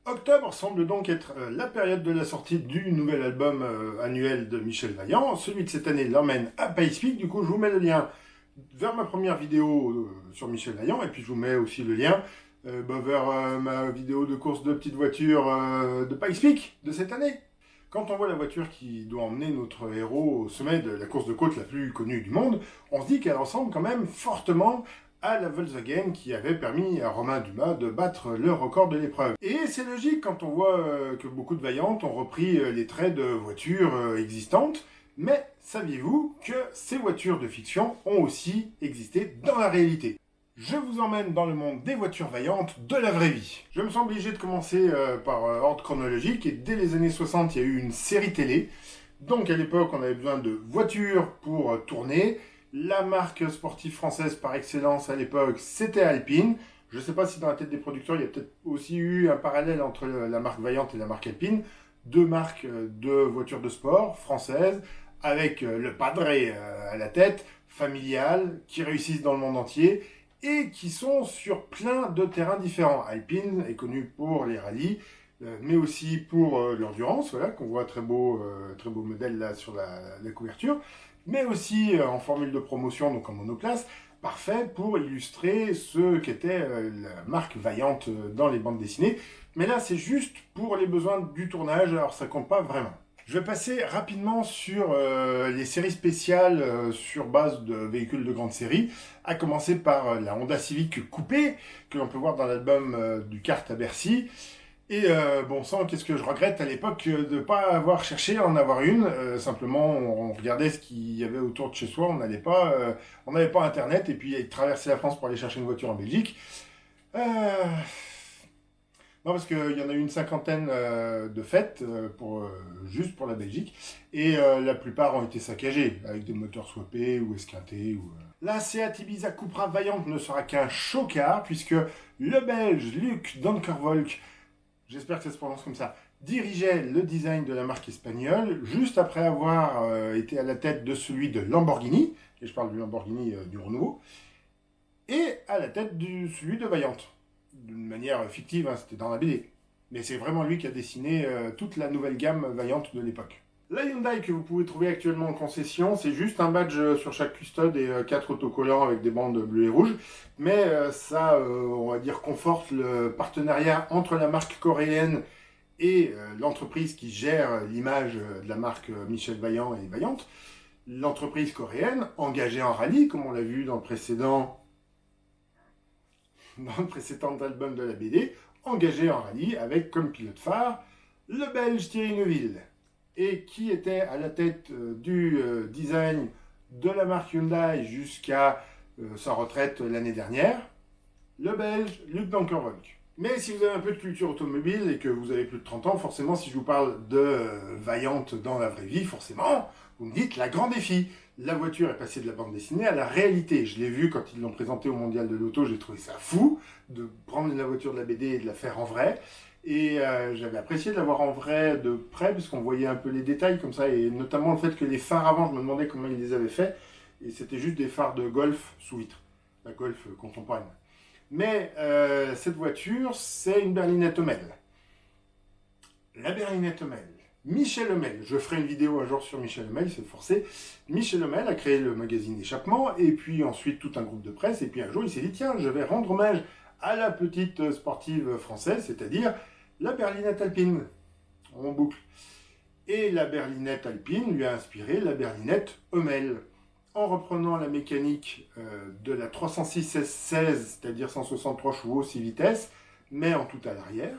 Octobre semble donc être la période de la sortie du nouvel album annuel de Michel Vaillant. Celui de cette année l'emmène à PacePeak. Du coup, je vous mets le lien vers ma première vidéo sur Michel Vaillant, et puis je vous mets aussi le lien vers ma vidéo de course de petite voiture de PacePeak de cette année. Quand on voit la voiture qui doit emmener notre héros au sommet de la course de côte la plus connue du monde, on se dit qu'elle ressemble quand même fortement à la Volkswagen qui avait permis à Romain Dumas de battre le record de l'épreuve. Et c'est logique quand on voit que beaucoup de Vaillantes ont repris les traits de voitures existantes, mais saviez-vous que ces voitures de fiction ont aussi existé dans la réalité? Je vous emmène dans le monde des voitures vaillantes de la vraie vie. Je me sens obligé de commencer par ordre chronologique, et dès les années 60, il y a eu une série télé. Donc à l'époque, on avait besoin de voitures pour tourner. La marque sportive française par excellence à l'époque, c'était Alpine. Je ne sais pas si dans la tête des producteurs, il y a peut-être aussi eu un parallèle entre la marque Vaillante et la marque Alpine. Deux marques de voitures de sport françaises, avec le padré à la tête, familiales, qui réussissent dans le monde entier et qui sont sur plein de terrains différents. Alpine est connu pour les rallyes, mais aussi pour l'endurance, voilà, qu'on voit très beau modèle là sur la couverture, mais aussi en formule de promotion, donc en monoplace, parfait pour illustrer ce qu'était la marque Vaillante dans les bandes dessinées. Mais là, c'est juste pour les besoins du tournage, alors ça compte pas vraiment. Je vais passer rapidement sur les séries spéciales sur base de véhicules de grande série, à commencer par la Honda Civic coupée, que l'on peut voir dans l'album du kart à Bercy. Et bon sang, qu'est-ce que je regrette à l'époque de ne pas avoir cherché à en avoir une. Simplement, on regardait ce qu'il y avait autour de chez soi, on n'avait pas Internet, et puis traverser la France pour aller chercher une voiture en Belgique. Non, parce qu'il y en a eu une cinquantaine de fêtes juste pour la Belgique, et la plupart ont été saccagés, avec des moteurs swappés ou esquintés. La Seat Ibiza Cupra Vaillante ne sera qu'un chocard, puisque le Belge Luc Donkerwolk, j'espère que ça se prononce comme ça, dirigeait le design de la marque espagnole, juste après avoir été à la tête de celui de Lamborghini, et je parle du Lamborghini du renouveau, et à la tête de celui de Vaillante. D'une manière fictive, hein, c'était dans la BD. Mais c'est vraiment lui qui a dessiné toute la nouvelle gamme Vaillante de l'époque. La Hyundai que vous pouvez trouver actuellement en concession, c'est juste un badge sur chaque custode et 4 autocollants avec des bandes bleues et rouges. Mais ça, on va dire, conforte le partenariat entre la marque coréenne et l'entreprise qui gère l'image de la marque Michel Vaillant et Vaillante. L'entreprise coréenne, engagée en rallye, comme on l'a vu dans le précédent album de la BD, engagée en rallye avec comme pilote phare le Belge Thierry Neuville, et qui était à la tête du design de la marque Hyundai jusqu'à sa retraite l'année dernière, le Belge Luc Donkerwolk. Mais si vous avez un peu de culture automobile et que vous avez plus de 30 ans, forcément, si je vous parle de Vaillante dans la vraie vie, forcément, vous me dites la grand défi. La voiture est passée de la bande dessinée à la réalité. Je l'ai vu quand ils l'ont présenté au Mondial de l'Auto, j'ai trouvé ça fou de prendre la voiture de la BD et de la faire en vrai. Et j'avais apprécié de la voir en vrai de près, puisqu'on voyait un peu les détails comme ça, et notamment le fait que les phares avant, je me demandais comment ils les avaient faits, et c'était juste des phares de Golf sous vitre, la Golf contemporaine. Mais cette voiture, c'est une berlinette Hommel. La berlinette Hommel. Michel Hommel, je ferai une vidéo un jour sur Michel Hommel, c'est forcé. Michel Hommel a créé le magazine Échappement, et puis ensuite tout un groupe de presse, et puis un jour il s'est dit, tiens, je vais rendre hommage à la petite sportive française, c'est-à-dire la berlinette alpine. On boucle. Et la berlinette alpine lui a inspiré la berlinette Hommel, en reprenant la mécanique de la 306 S16, c'est-à-dire 163 chevaux, 6 vitesses, mais en tout à l'arrière.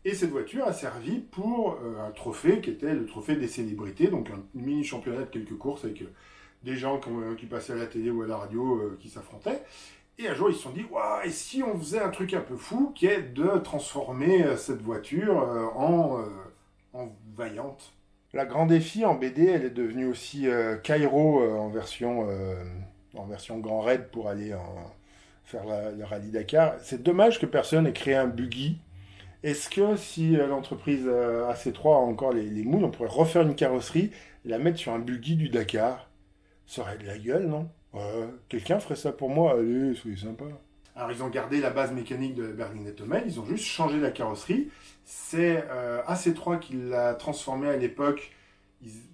Et cette voiture a servi pour un trophée qui était le trophée des célébrités, donc un mini championnat de quelques courses avec des gens qui passaient à la télé ou à la radio qui s'affrontaient. Et un jour, ils se sont dit, waouh, et si on faisait un truc un peu fou, qui est de transformer cette voiture en Vaillante. La grande défi en BD, elle est devenue aussi Cairo en version Grand Raid pour aller faire le rallye Dakar. C'est dommage que personne ait créé un buggy. Est-ce que si l'entreprise AC3 a encore les moules, on pourrait refaire une carrosserie et la mettre sur un buggy du Dakar? Ça aurait de la gueule, non? Quelqu'un ferait ça pour moi? Allez, soyez sympa. Alors ils ont gardé la base mécanique de la berlinette Hummel, ils ont juste changé la carrosserie. C'est AC3 qui l'a transformé à l'époque.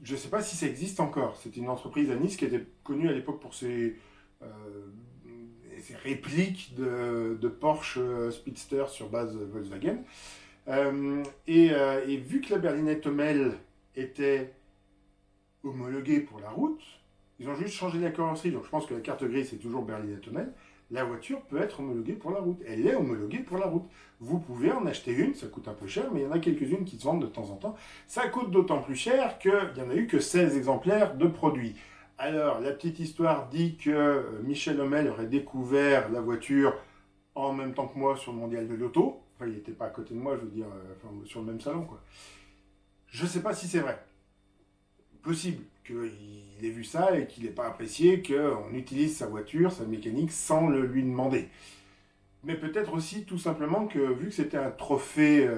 Je ne sais pas si ça existe encore. C'était une entreprise à Nice qui était connue à l'époque pour euh, ses répliques de Porsche Speedster sur base Volkswagen. Et vu que la berlinette Hummel était homologuée pour la route, ils ont juste changé la carrosserie. Donc je pense que la carte grise c'est toujours berlinette Hummel. La voiture peut être homologuée pour la route. Elle est homologuée pour la route. Vous pouvez en acheter une, ça coûte un peu cher, mais il y en a quelques-unes qui se vendent de temps en temps. Ça coûte d'autant plus cher qu'il n'y en a eu que 16 exemplaires de produits. Alors, la petite histoire dit que Michel Hummel aurait découvert la voiture en même temps que moi sur le mondial de l'auto. Enfin, il n'était pas à côté de moi, je veux dire, sur le même salon, quoi. Je ne sais pas si c'est vrai. Possible qu'il ait vu ça et qu'il n'ait pas apprécié qu'on utilise sa voiture, sa mécanique, sans le lui demander. Mais peut-être aussi tout simplement que vu que c'était un trophée,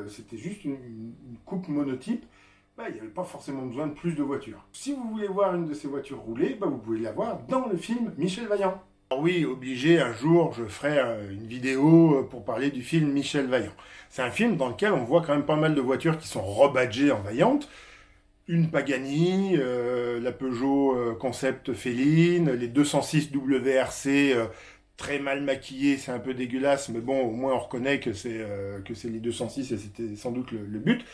c'était juste une coupe monotype, bah, il n'y avait pas forcément besoin de plus de voitures. Si vous voulez voir une de ces voitures rouler, bah, vous pouvez la voir dans le film Michel Vaillant. Alors oui, obligé, un jour je ferai une vidéo pour parler du film Michel Vaillant. C'est un film dans lequel on voit quand même pas mal de voitures qui sont rebadgées en Vaillante. Une Pagani, la Peugeot Concept Féline, les 206 WRC très mal maquillés, c'est un peu dégueulasse, mais bon, au moins on reconnaît que c'est les 206 et c'était sans doute le but.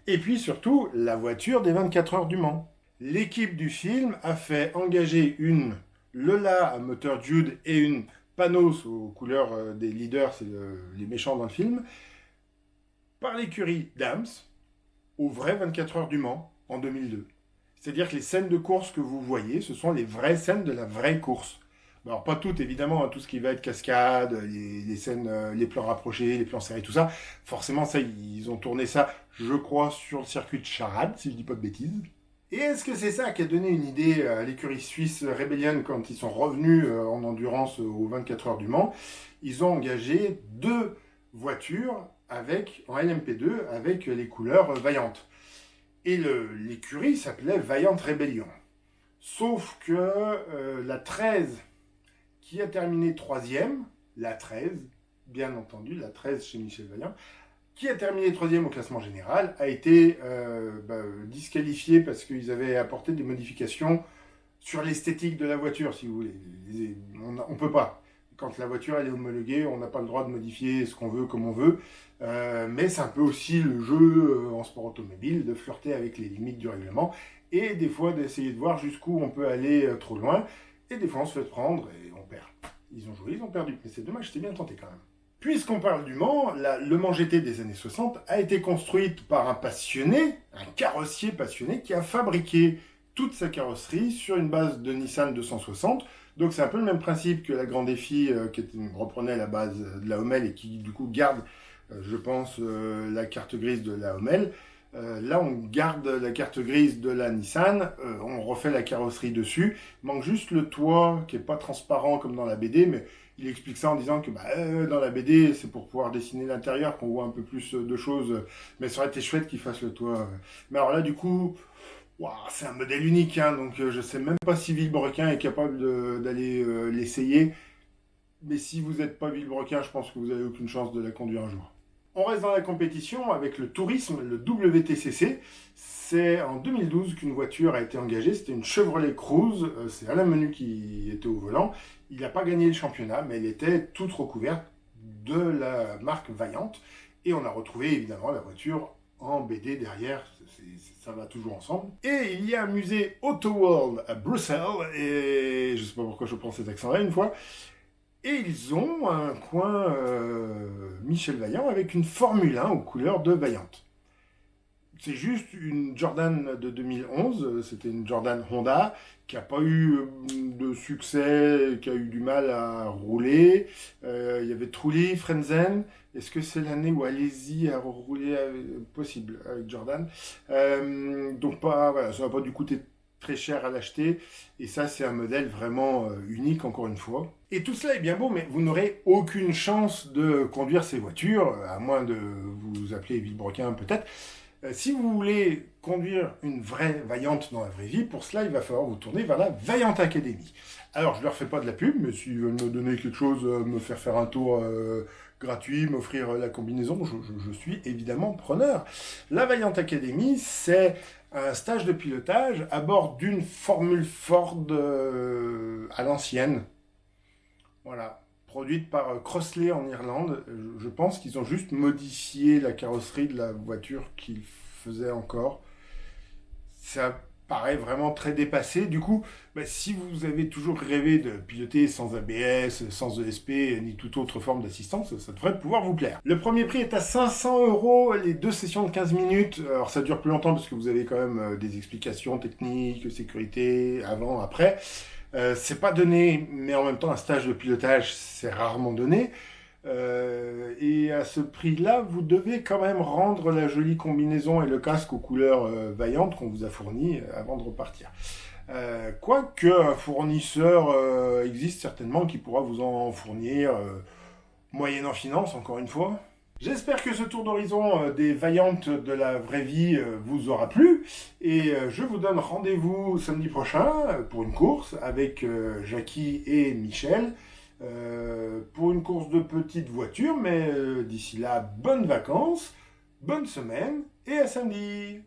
Et puis surtout, la voiture des 24 heures du Mans. L'équipe du film a fait engager une Lola à moteur Jude et une Panos aux couleurs des leaders, c'est les méchants dans le film, par l'écurie Dams, au vrai 24 heures du Mans, en 2002. C'est-à-dire que les scènes de course que vous voyez, ce sont les vraies scènes de la vraie course. Alors pas toutes évidemment, hein, tout ce qui va être cascade, les scènes, les plans rapprochés, les plans serrés, tout ça. Forcément ça, ils ont tourné ça, je crois, sur le circuit de Charade, si je dis pas de bêtises. Et est-ce que c'est ça qui a donné une idée à l'écurie suisse Rebellion quand ils sont revenus en endurance aux 24 heures du Mans? Ils ont engagé 2 voitures en LMP2 avec les couleurs vaillantes. Et l'écurie s'appelait Vaillante Rébellion. Sauf que la 13, qui a terminé 3e, la 13, bien entendu, la 13 chez Michel Vaillant, qui a terminé 3e au classement général, a été disqualifiée parce qu'ils avaient apporté des modifications sur l'esthétique de la voiture, si vous voulez. On ne peut pas. Quand la voiture elle est homologuée, on n'a pas le droit de modifier ce qu'on veut comme on veut. Mais c'est un peu aussi le jeu en sport automobile de flirter avec les limites du règlement et des fois d'essayer de voir jusqu'où on peut aller trop loin. Et des fois on se fait prendre et on perd. Ils ont joué, ils ont perdu. Mais c'est dommage, c'était bien tenté quand même. Puisqu'on parle du Mans, le Mans GT des années 60 a été construite par un passionné, un carrossier passionné qui a fabriqué toute sa carrosserie sur une base de Nissan 260. Donc c'est un peu le même principe que la Grand Défi qui reprenait la base de la Hummel et qui du coup garde, je pense, la carte grise de la Hummel. Là on garde la carte grise de la Nissan, on refait la carrosserie dessus. Il manque juste le toit qui n'est pas transparent comme dans la BD, mais il explique ça en disant que dans la BD c'est pour pouvoir dessiner l'intérieur qu'on voit un peu plus de choses, mais ça aurait été chouette qu'il fasse le toit. Mais alors là du coup... Wow, c'est un modèle unique, hein, donc je ne sais même pas si Villebrequin est capable d'aller l'essayer. Mais si vous n'êtes pas Villebrequin, je pense que vous n'avez aucune chance de la conduire un jour. On reste dans la compétition avec le tourisme, le WTCC. C'est en 2012 qu'une voiture a été engagée, c'était une Chevrolet Cruze, c'est Alain Menu qui était au volant. Il n'a pas gagné le championnat, mais elle était toute recouverte de la marque Vaillante. Et on a retrouvé évidemment la voiture en BD derrière, ça va toujours ensemble. Et il y a un musée Autoworld à Bruxelles, et je ne sais pas pourquoi je prends cet accent-là une fois, et ils ont un coin Michel Vaillant avec une Formule 1 aux couleurs de Vaillante. C'est juste une Jordan de 2011, c'était une Jordan Honda, qui n'a pas eu de succès, qui a eu du mal à rouler. Il y avait Trulli, Frenzen. Est-ce que c'est l'année où Alési a roulé possible avec Jordan? Donc voilà, ça n'a pas dû coûter très cher à l'acheter. Et ça, c'est un modèle vraiment unique, encore une fois. Et tout cela est bien beau, mais vous n'aurez aucune chance de conduire ces voitures, à moins de vous appeler Villebrequin peut-être. Si vous voulez conduire une vraie Vaillante dans la vraie vie, pour cela, il va falloir vous tourner vers la Vaillante Academy. Alors, je ne leur fais pas de la pub, mais s'ils veulent me donner quelque chose, me faire un tour gratuit, m'offrir la combinaison, je suis évidemment preneur. La Vaillante Academy, c'est un stage de pilotage à bord d'une Formule Ford à l'ancienne. Voilà, produite par Crossley en Irlande. Je pense qu'ils ont juste modifié la carrosserie de la voiture qu'ils faisaient encore. Ça paraît vraiment très dépassé. Du coup, si vous avez toujours rêvé de piloter sans ABS, sans ESP, ni toute autre forme d'assistance, ça devrait pouvoir vous plaire. Le premier prix est à 500 €, les 2 sessions de 15 minutes. Alors ça dure plus longtemps parce que vous avez quand même des explications techniques, sécurité, avant, après. C'est pas donné, mais en même temps, un stage de pilotage, c'est rarement donné. Et à ce prix-là, vous devez quand même rendre la jolie combinaison et le casque aux couleurs vaillantes qu'on vous a fournies avant de repartir. Quoique un fournisseur existe certainement qui pourra vous en fournir, moyennant finance, encore une fois. J'espère que ce tour d'horizon des Vaillantes de la vraie vie vous aura plu. Et je vous donne rendez-vous samedi prochain pour une course avec Jackie et Michel. Pour une course de petite voiture, mais d'ici là, bonnes vacances, bonne semaine et à samedi.